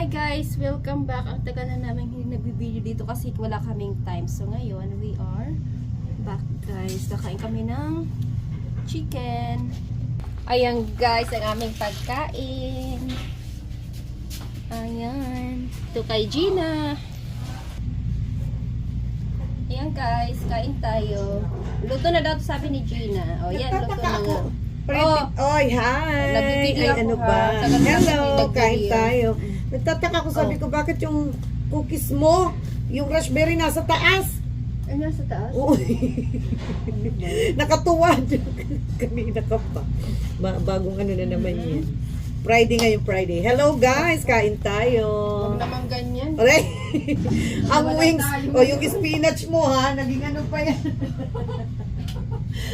Hi guys! Welcome back. Ang tagal na namin hindi nag-video dito kasi wala kaming time. So ngayon, we are back guys. Nakain kami ng chicken. Ayan guys, ang aming pagkain. Ayan. Ito kay Gina. Ayan guys, kain tayo. Luto na daw to, sabi ni Gina. O yan, luto na nga. Oy, hi! Nagbibideo Ay, ako, ano ha? ba? Tagal na Hello, namin kain nagbibideo. tayo. Nagtataka ko, sabi ko, bakit yung cookies mo, yung raspberry nasa taas? Ay, nasa taas? Uy, nakatuwa kanina ka pa. Bagong ano na naman yan. Friday ngayon, Friday. Hello guys, kain tayo. Huwag naman ganyan. Aray, ang Wala wings, tayo. o yung spinach mo ha, naging ano pa yan.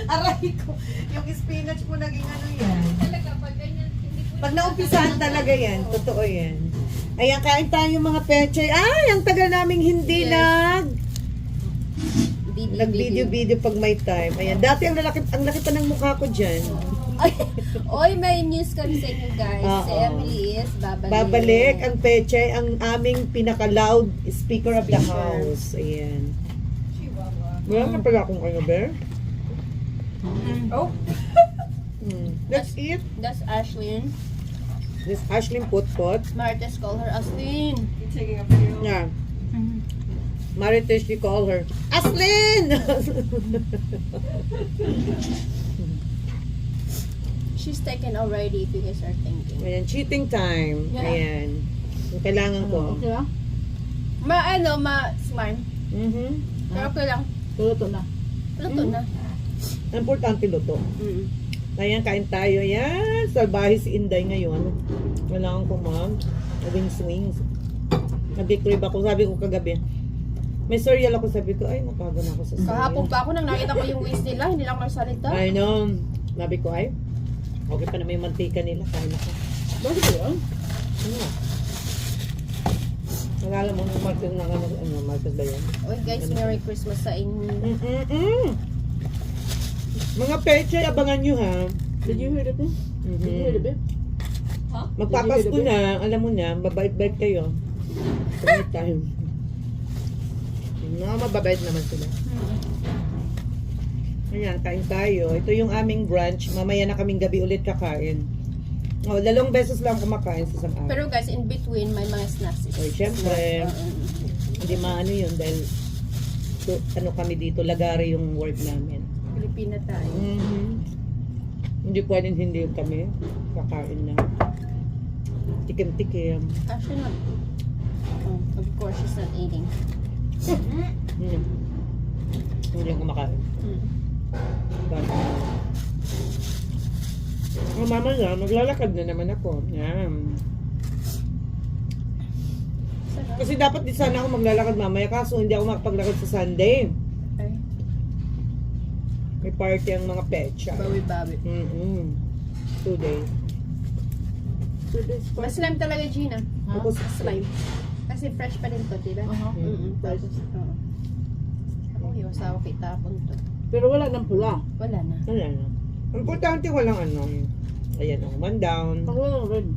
Aray ko, yung spinach mo naging ano yan. Talaga, pag ganyan, hindi ko Pag naumpisahan talaga yan, totoo yan. Ayan, kain tayo mga peche. Ay, ang tagal naming hindi Yes. nag-video-video pag may time. Ayan, dati ang laki pa ng mukha ko dyan. Ay, oy, may news kami sa inyo guys. Oo. Si Emily is babalik. Babalik ang peche, ang aming pinaka-loud speaker of the house. Ayan. Wala na pala akong ano, Bear. Oh, Let's eat. that's Ashlyn. This Ashlyn Put-Put. Martes call her Ashlyn. Yeah. Marites, you call her. Aslyn! She's taken already if you guys are thinking. Ayan, cheating time. Yeah. Ayan. Yung kailangan ko. ba? Smart. Pero okay lang. Luto na. Luto na. Importante luto. Ayan, kain tayo. Ayan, salbahe si Inday ngayon. Kailangan ko swings. Nag-crib ako. Sabi ko kagabi. May cereal ako. Sabi ko, ay, napagod na ako sa cereal. Kahapon pa ako nang nakita ko yung waist nila. Hindi lang magsalita. I know. Sabi ko, ay, okay pa na may mantika nila. Kain ako. Bakit yun? Ano? Nalala mo nung Marcos na Marcos ba yan? Oy guys, Merry Christmas sa inyo. Mga peche, abangan nyo ha. Did you hear the bit? Did you hear the bit? Magpapasko na, alam mo na, babait-bait kayo. Every time. Mababait naman sila. Ayan, kain tayo. Ito yung aming brunch. Mamaya na kaming gabi ulit kakain. Oh, 2 beses lang kumakain sa isang araw. Pero guys, in between, may mga snacks. Oy, syempre. Hindi maano yun dahil ano kami dito, lagari yung work namin. Pilipina tayo. Hindi pwedeng hindi kami kakain na. Tikim-tikim. Actually, not. Of course, she's not eating. Hindi ako kumakain. Oh, mama na, maglalakad na naman ako. Yan. Sarap. Kasi dapat di sana ako maglalakad mamaya kaso hindi ako makapaglakad sa Sunday. Ay, May party ang mga pecha. bawi-bawi. 2 days. Mas slime talaga, Gina. Tapos, Slime. Kasi fresh pa din to, diba? Fresh. Oo. Ako, hiwasawa kay tapon to. Pero wala nang pula. Wala na. wala na. Importante walang ano. Ayan, man down. Ako lang red.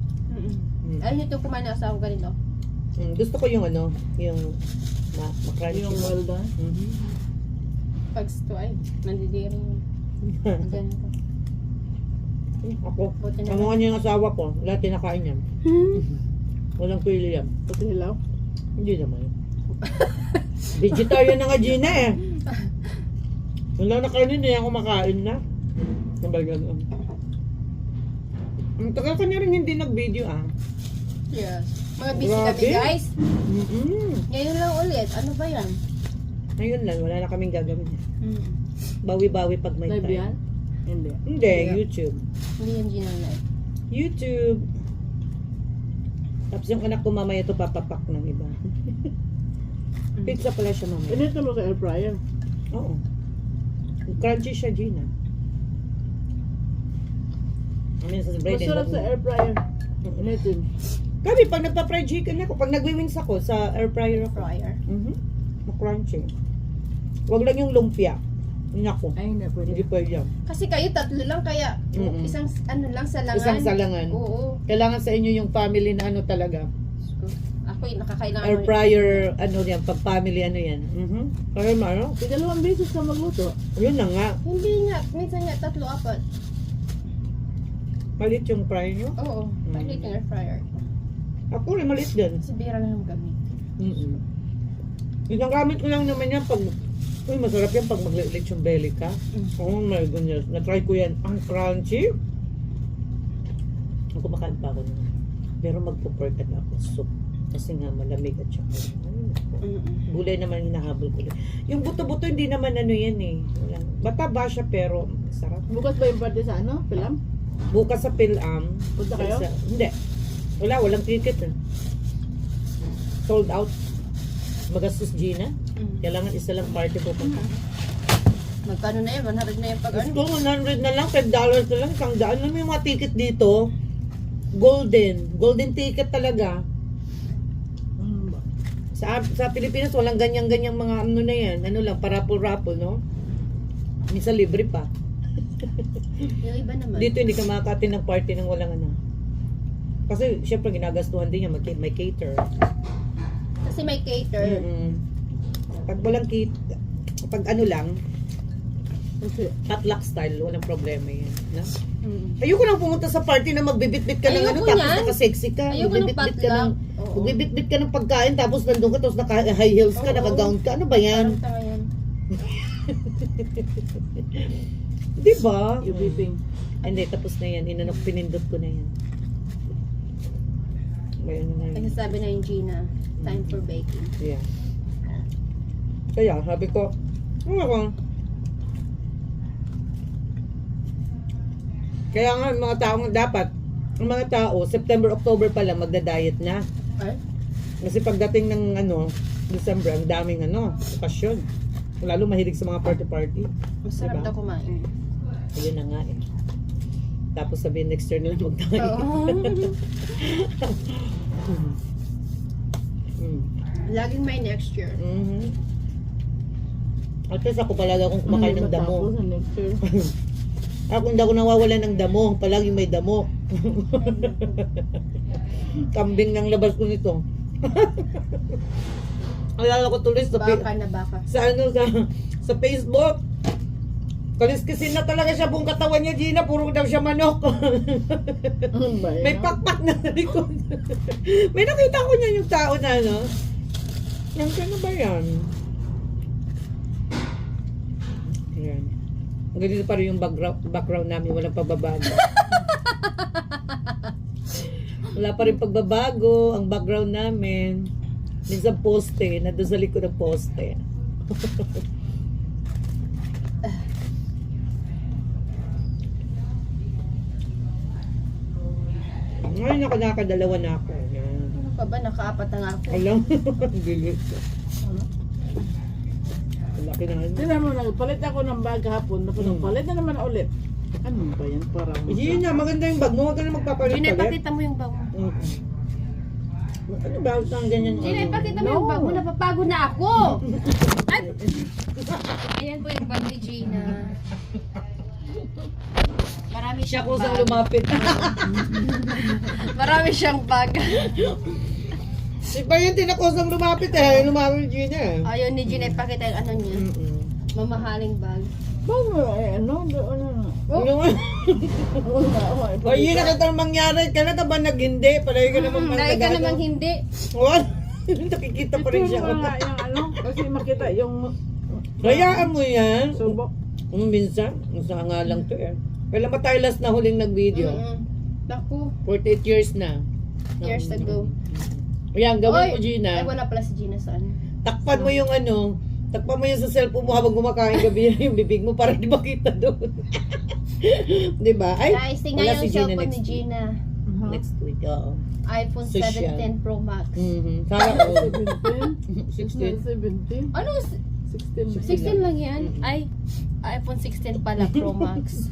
Ayun ito kumain ng asawa ganito. Gusto ko yung ano, yung ma-crunchy. Yung well done. Pag ito ay, nandidiri yun. Ganito. Ako, Buti na kamuha niya yung asawa ko. Lahat kinakain niya. Walang pili yan. Pati hilaw. Hindi naman. Vegetarian na nga Gina eh. Wala na kainin na yan kumakain na. Kumbaga gano'n. Ang tagal ka niya rin hindi nag-video ah. Yes. Mga busy Grabe. kami, guys. Mm-mm. Ngayon lang ulit. Ano ba yan? Ngayon lang, wala na kaming gagawin. Bawi-bawi pag may Live time. yan? Hindi. Hindi, Yeah. YouTube. Hindi yan Gina live. YouTube. Tapos yung anak ko mamaya ito papapak ng iba. Pizza pala siya mamaya. Inito mo sa air fryer. Oo. Crunchy siya, Gina. I mean, sa bread and Masarap sa air fryer. Initin. Kami, pag nagpa-fried chicken ako, pag nagwi-wings ako, sa air fryer ako. Fryer. Crunchy. Huwag lang yung lumpia. Nako. Ay, hindi pwede. Hindi pwede yan. Kasi kayo tatlo lang kaya isang ano lang salangan. Isang salangan. Oo. Kailangan sa inyo yung family na ano talaga. yung nakakailangan. Air fryer, ano yan, pag family, ano yan. Kaya ano? Di dalawang beses ka magluto. Yun na nga. Hindi nga, minsan nga 3-4. Malit yung fryer nyo. Oo, palit yung air fryer. Ako rin, malit din. Kasi bira lang ang gamit. Ginagamit ko lang naman yan pag, uy, masarap yan pag maglilit yung belly ka. Oh my goodness, na-try ko yan. Ang crunchy. Kumakain pa ako nun. Pero magpo-pork na ako soup. Kasi nga malamig at saka. Gulay naman hinahabol ko. Yung buto-buto hindi naman ano yan eh. Bata-ba siya pero sarap. Bukas ba yung party sa ano? Pilam? Bukas sa Pilam. Punta kayo? Hindi. Walang ticket eh. Sold out. Magastos Gina. Kailangan isa lang party pupunta. Magkano na yun? 100 na yun pag ano? Gusto, 100 na lang, $5 na lang, $100. Alam mo yung mga ticket dito? Golden ticket talaga. Sa Pilipinas, walang ganyan-ganyang mga ano na yan. Ano lang, parapol-rapol, no? Minsan libre pa. Yung iba naman. Dito hindi ka makakatin ng party ng walang ano. Kasi syempre ginagastuhan din yan, may cater. Kasi may cater. Pag walang cater, pag ano lang, Kasi, potluck style, walang problema yan. No? Ayoko nang pumunta sa party na magbibitbit ka ng ano, Ayoko tapos yan. naka-sexy ka. Ayoko ng Magbibitbit ka ng, potluck. Oo. magbibitbit ka ng pagkain, tapos nandun ka, tapos naka-high heels ka, Oo. naka-gown ka. Ano ba yan? Parang tanga yan. Di ba? yung beeping. Hindi, tapos na yan. Pinindot ko na yan. May ano na yan. Nagsasabi na yung Gina, time for baking. Yeah. Kaya, sabi ko, kaya nga, mga tao dapat, ang mga tao, September, October pa lang, magda-diet na. Ay? Kasi pagdating ng ano, December, ang daming ano, okasyon. Lalo mahilig sa mga party-party. Masarap Diba? daw kumain. Ayun na nga eh. Tapos sabihin next year na lang mag-diet. Oo. Laging may next year. At least ako palagi akong kumakain ng damo. Matapos ang next year. Ako hindi ako nawawala ng damo. Palagi may damo. Kambing ng labas ko nito. Alala ko tuloy sa Baka na baka. sa Facebook. Kaliskisin na talaga siya buong katawan niya, Gina. Puro daw siya manok. Ano ba yun? May pakpak na sa likod. May nakita ko niya yung tao na ano. Yung ano ba yan? Ayan. Ganito pa rin yung background namin. Walang pagbabago. Wala pa rin pagbabago. Ang background namin. Minsan poste. Nandun sa likod ng poste. Ngayon ako nakadalawa na ako. Yan. Ano ka ba? Nakaapat na nga ako. Alam. Bilis. Laki na ano. Tignan mo, nagpalit ako ng bag hapon. Tapos nagpalit na naman ulit. Ano ba yan? Parang... Yun na, maganda yung bag mo. Huwag ka na magpapalit Gina, ulit. ipakita mo yung bag mo. Ano ba? Saan ganyan? Gina, ipakita mo yung bag mo. Napapagod na ako. Ay! Ayan po yung bag ni Gina. Marami Siya siyang kusang bag. lumapit. Marami siyang bag. Si pa yun tinakusang lumapit eh. Lumapit yun eh. Ayaw ni Gina ipakita yung ano niya. Mamahaling bag. Bago ano? Ano? Yung yun nakita nang mangyari. Kailan ka ba nag-hindi? Palagi ka naman Dahil ka namang hindi. What? Nakikita pa rin siya. Ito nga yung ano. Kasi makita yung Hayaan mo yan. subok. Minsan. Minsan nga lang to eh. Kailan ba tayo last na huling nag-video? Naku, 48 years na. years ago. Ayan, gawin mo Ay, Gina. wala pala si Gina saan. Takpan mo yung ano. Takpan mo yung sa cellphone mo habang kumakain gabi yung bibig mo para di makita doon. Diba? Ay, Guys, tingnan wala yung si Gina cellphone next ni Gina. Uh-huh. Next week, oo. iPhone Social. 17 Pro Max. Sana all. 17? 16. 17? Ano? 16. 16 lang yan? Ay, iPhone 16 pala Pro Max.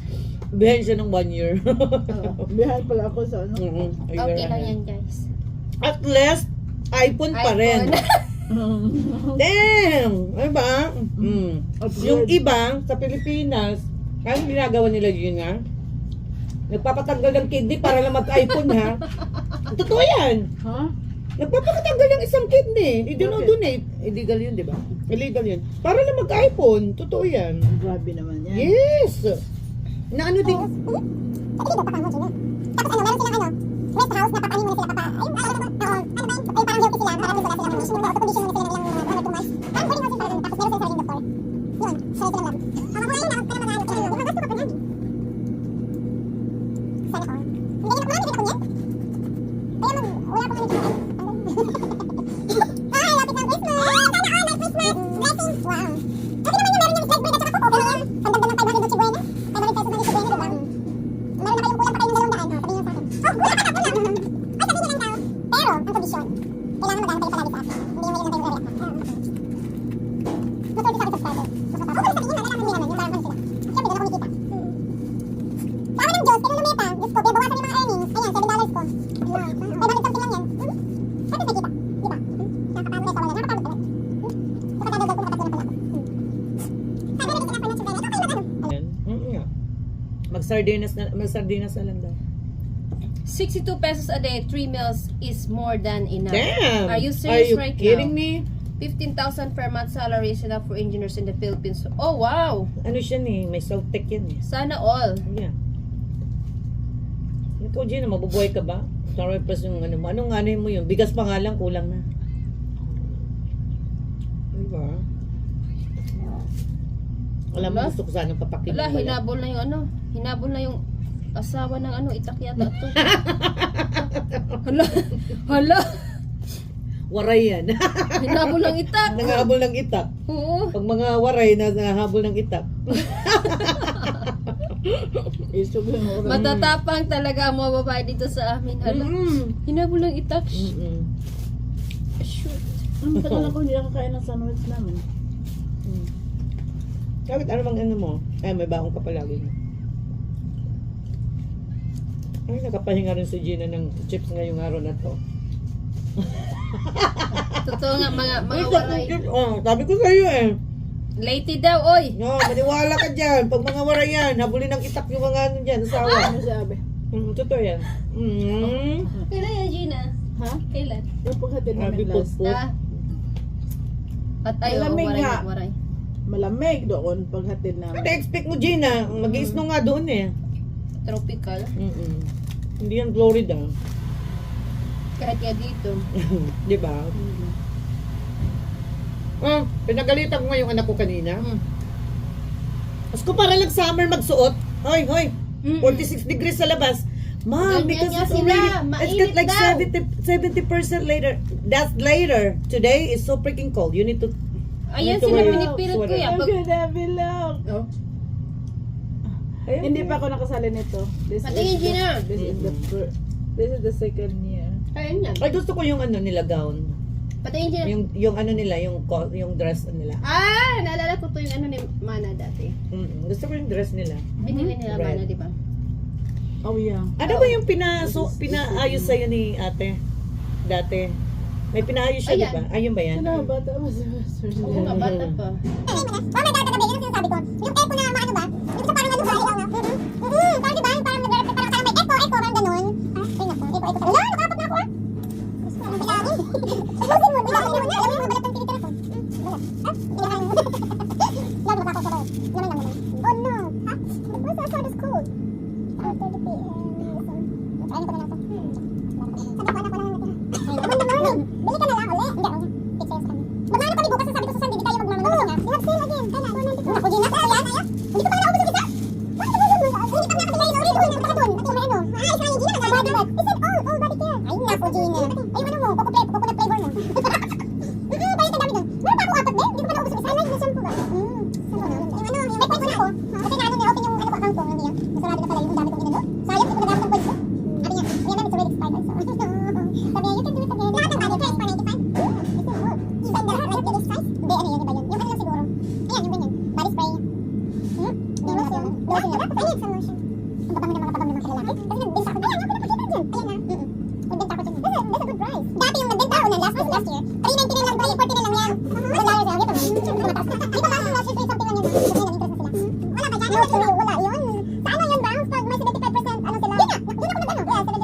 Behind siya ng 1 year. Oo. Bihan pala ako sa ano. Okay lang yan, guys. At least, iPhone pa rin. Damn! Ano ba? Yung iba, sa Pilipinas, anong ginagawa nila yun ha? Nagpapatanggal ng kidney para lang mag-iPhone ha? Totoo yan! Ha? Nagpapakatanggal yung isang kidney. You don't Bakit? donate. Illegal yun, di ba? Illegal yun. Para lang mag-iPhone. Totoo yan. Grabe naman yan. Yes! Na ano din? Mag-sardinas na lang daw. 62 pesos a day, 3 meals is more than enough. Damn! Are you serious right kidding now? me? 15,000 per month salary is enough for engineers in the Philippines. Oh, wow! Ano siya ni? May South-Tech yan eh. Sana all. Yeah. Ikaw, Gina, mabubuhay ka ba? Sorry pa yung ano mo. Anong ano mo yun? Bigas pa nga lang, kulang na. Diba? Alam mo, Wala. gusto ko sanang papakinig. Wala, hinabol na yung ano. Hinabol na yung asawa ng ano, itak yata ito. Hala, hala. Waray yan. Hinabol ng itak. Nangahabol ng itak. Oo. Pag mga waray na nangahabol ng itak. Isog lang oras. Matatapang talaga ang mga babae dito sa amin. Hala, hinabol ng itak. Shoot. Ang tagal ako hindi nakakain ng sandwich namin. Bakit ano bang ano mo? Ay, may baong ka palagi mo. Ay, nakapahinga rin si Gina ng chips ngayong araw na to. Totoo nga, mga waray. Oh, sabi ko sa'yo eh. Lady daw, oy. No, maniwala ka dyan. Pag mga waray yan, habulin ng itak yung mga ano dyan, asawa. Ano sabi? Totoo yan. Kailan yan, Gina? Ha? Kailan? Yung paghatid namin last. At ayaw, Malamig waray nga. na waray. Malamig doon paghatid namin. Ano expect mo, Gina? Mag-i-snow nga doon eh. Tropical. Hindi yan Florida. Kahit nga dito. Di ba? Pinagalitan ko nga yung anak ko kanina. Mas ko para lang summer magsuot. Hoy, hoy. 46 degrees sa labas. Mom, Ganyan because nga it's sila. already, it's got Mainit like daw. 70% later. That's later. Today is so freaking cold. You need to, Ayan Ito sila, wala. pinipilit ko yan. I'm Pag, gonna belong. Oh. ayun. Hindi pa ako nakasali nito. Patingin, Gina. This is the second year. ayun yan. Ay, gusto ko yung ano nila gown. Patingin, Gina. Yung ano nila, yung dress nila. Ah, naalala ko to yung ano ni Mana dati. Gusto ko yung dress nila. Binili nila Red. Mana, di ba? Oh yeah. Ano ba yung pinaayos sa'yo ni ate? Dati. May pinaayos siya, di Ayan. ba? Ayun ba yan? Ano ba ito? Oo nga, bata pa.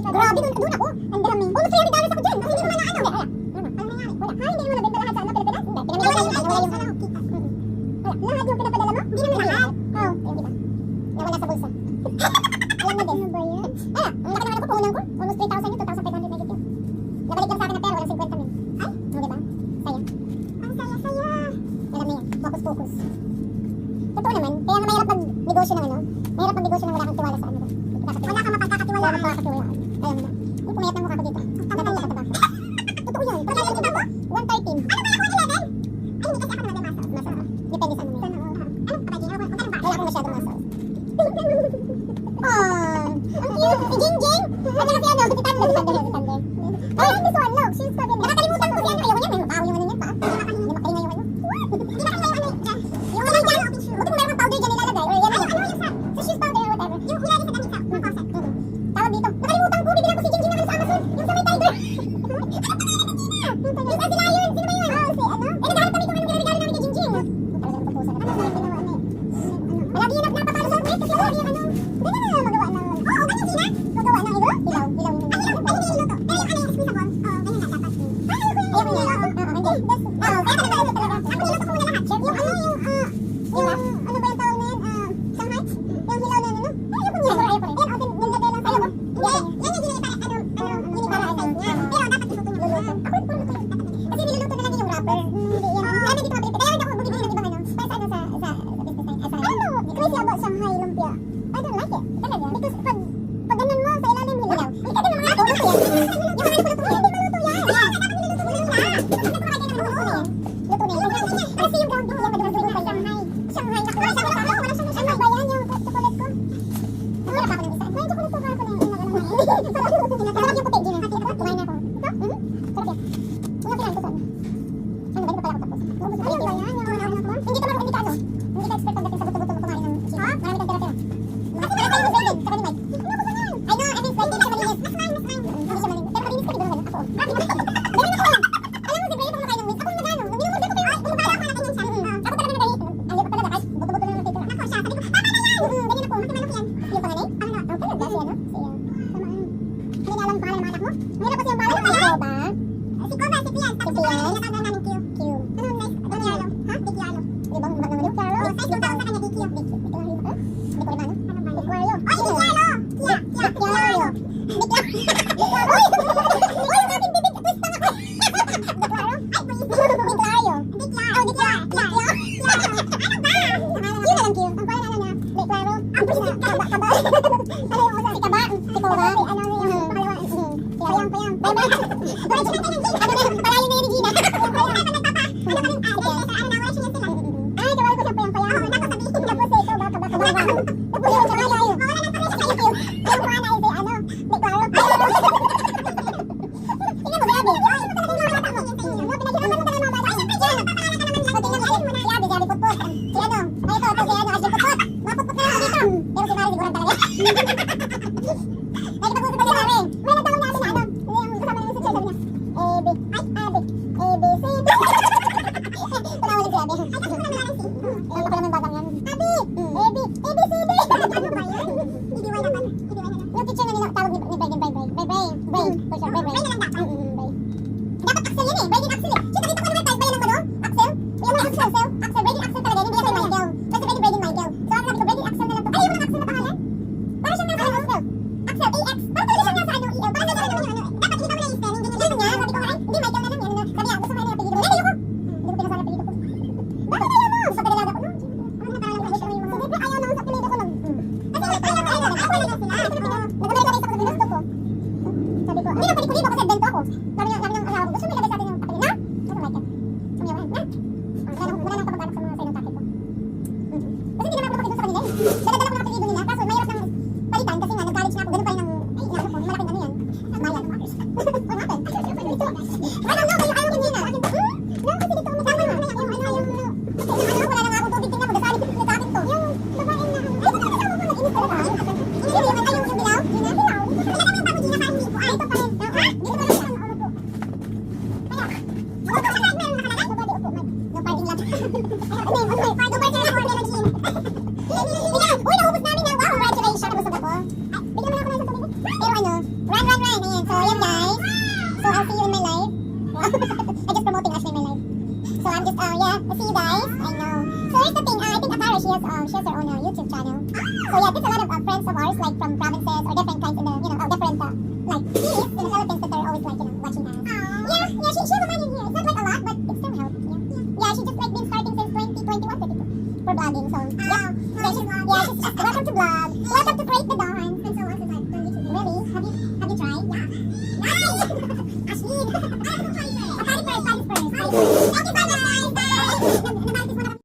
Grabe, doon ako. Ang dami. Almost $300 ako dyan. Kasi hindi naman na ano. Kaya magkakatiwalaan. Ayan mo na. Yung pumayat ng mukha ko dito. Natanggal ka ba? Totoo yan. Pagkakala kita mo? 113. Ano ba ako 11? Ay, hindi kasi ako naman muscle. Muscle. Depende sa naman. Ano? Kapag ginawa ko. Wala akong masyadong muscle. Oh, ang cute. Si Jingjing. Ano kasi ano? Si Thunder. Si Thunder. Ay, this one. Look, she's so good. Nakakalimutan ko si ano. Ayaw niya. May mabaho yung ano niya pa. Hindi makain yung ano. Hindi makain yung ano. Yung ano dyan. Buti mo meron powder dyan nilalagay. Or yan. Ano yung sa? Sa shoes powder or whatever. Yung kulay sa damit sa. Yung faucet. Tawag dito. Nakalimutan ko. Bibilang ko si Jingjing na sa Amazon. Yung sa may tiger. Yung sa sila yun. Sino ba yun? Oh, si ano? Eh, naghahanap kami kung anong ginagawa namin kay Jingjing. Talagang pagpusa na. Ano yung ginawa niya? Palagi yung napapalo sa ulit kasi lagi yung ano. Hindi na magawa ng... Oo, ganyan sila. Magawa ng ilo. Ilaw. Ilaw yung... Ay, ilaw. Ay, hindi niluto. Pero yung ano yung squeezable. Oo, ganyan na dapat. Ay, ayaw ko yun. Ayaw ko yun. Oo, hindi. Oo, kaya talaga ano talaga. Ang niluto ko muna lahat, chef. Yung ano yung... ano ba yung tawag na yan? Shanghai? Yung hilaw na ano? Ay, ayaw ko yun. Ayaw ko rin. Yan, open. Nilagay lang sa'yo. Hindi. Yan yung ginipara. Ginipara sa size niya. Pero dapat iluto niyo. Luluto. Ako rin po luto. Kasi niluluto na lang yung wrapper. Hindi yan. Kaya dito mabilis. Kaya hindi ako bumibili ng ibang ano. Para sa ano sa business line. I don't know. Crazy about Shanghai lumpia. I don't like it. Talaga. Because pag ganun mo sa ilalim hilaw. Ay, kasi mga luto yan. Yung mga luto yan. Hindi maluto yan. Dapat niluluto mo na. Luto na yan. Kasi yung ground beef yan. Madurduin mo pa Shanghai. Shanghai na ko. Shanghai ba yan yung chocolate ko? Wala pa ako ng isa. Ay, chocolate ko pa ako na yung sarap yung puti. Kumain na ako. Ito? Sarap yan. Yung kinain ko saan? Ano ba? Hindi pa pala ako tapos. Ayun ba yan? Hindi ka ano? Hindi ka expert pagdating sa buto-buto mo kumain ng chicken. Marami kang tira-tira. Kasi wala tayong Brendan. Sa kanimay. Ano ko ganyan? I know, every Friday hindi siya malinis. Mas mine. Hindi siya malinis. Pero malinis ka di ba ganun? Ako. Ganun ako. Alam mo si Bray, pag kumakain ng meat, ako nagano. Minumulda ko kayo. Ay, kumabala ako na ganyan siya. Ako talaga nagalit. Ayaw ko talaga. Ay, buto-buto na lang natitira. Ako siya. Sabi ko, tama na yan. Ganyan ako. Matimanok yan. Yung panganay? Ano na? Ang talaga siya, no? Siya. Tamaan. Hindi na alam ang pangalan ng anak mo? Mahirap kasi yung pangalan. Ano ba? Si Koba, si Pian. Si Pian. Natawag namin Q. Q. Ano nice? Dikialo. Ha? Dikialo. Di ba? Ano yung Dikialo? Oh, size yung tawag sa kanya, Dikio. Hindi ko rin ba? Hindi ko rin ba? Ano ba? Dikialo. Ay, Dikialo! Kia. Dikialo. Dikialo. Uy! Uy, yung ating bibig. Twist na ako. Dikialo? Ay, please. Dikialo. Dikialo. Oh, Dikialo. Dikialo. Ano ba? Q na lang Q. Ang pangalan niya. Dikialo. Ang please. Kaba. Kaba. Ano yung usa? Si Kaba. Si Koba. Ano yung pangalawa? Payang. Bye-bye. Original ka ng Jing. Ano na? Palayo na yung Regina. Payang. Ano ka rin? Ay, kawal ko siya payang. Tapos ikaw ba? Tapos yung pangalan. Wala na pala siya. Thank you. Yung pangalan ay si ano? Diklaro. Tingnan mo, grabe. Ay, ito talaga yung mga bata mo. Pinaghirapan mo talaga mga bata. Ay, siyempre yan. O, tingnan mo. Si Abi, putput. Si ano? Ay, ito, si ano? Ashley putput. Maputput na lang dito. Pero si Mari, siguran talaga. Ay, kita po sa pagkakari. May nagtawag natin na ano? Yung kasama namin sa chair, sabi niya. Abi. Ay, Abi. ABC. Tunawa lang si Abi. Ay, kasi ko naman lang si. Ewan ko naman batang yan. Abi. Abi. ABCD. Ano ba yan? Hindi wala naman. Yung teacher na nila, tawag ni Bray. Bray. For sure, Bray. Bray na lang dapat. Bray. Dapat Axel yun eh. Bray din Axel eh. Kita dito ko naman tayo ng ano? Axel? Yung mga Axel. Bray din Axel talaga. Hindi kasi Michael. Kasi Bray din Michael. So ako sabi ko, Bray din Axel na lang to. Ay, yung mga Axel na pangalan? Para siya nasa ano? Axel. AX. Para talaga siya nasa ano? EL. Para talaga naman yung ano. Dapat hindi ko na yung spelling. Ganyan niya. Sabi ko, ay, hindi Michael na lang yan. Sabi niya, gusto ko na yung apelido. Ay, ayoko. Hindi ko pinasala apelido ko. Bakit ayaw mo? Sa pagdalaga ko. Ano na parang nag-wish ko yung mga... Siyempre, ayaw na ako sa apelido ko. Kasi ayaw na sila. Nag-alay sa gusto ko. Sabi ko, hindi na pwede ko kasi bento ako. Sabi ng asawa ko, gusto mo ilagay sa atin yung apelido na? I don't like it. Sumiyawan, na? Wala nang kapag-anak sa mga sa'yo ng takip ko. Kasi hindi naman ako nakapagod sa kanila eh. Dala-dala ko ng apelido nila. Kaso mahirap nang palitan kasi nga nag-college na ako. Ganun pa rin ang... Ay, inaano ko. Malaking ano yan. Bayan. What happened? Wala nga kayo. Ayaw kanina. No, kasi dito ako masama. Wala na nga akong tubig. Tingnan mo. Dasali na sa akin to. Yung babae na... Ay, ito kasama ko. Nag-inis talaga. Yung bilaw? Yun na? Bilaw? Talaga mo yung bago Gina kahit hindi ko. Ay, ito pa rin. Dito pa rin. Ano po? Kaya. Ano po siya? Meron nakalagay? Nobody upo. No parking lot. Okay. Pardo ba siya? Or meron Gina? Tingnan! Uy, naubos namin yan. Wow, congratulations. Nabusog ako. Ay, bigyan mo na ako ng isang tubig. Pero ano, run. Ayan. So, yun guys. So, I'll see you in my life. I'm just promoting us in my life. So, I'm just, yeah, I'll see you guys. I know. So, here's the thing. I think Akara, she has her own YouTube channel. So, yeah, there's a lot of friends of ours, like from Providence,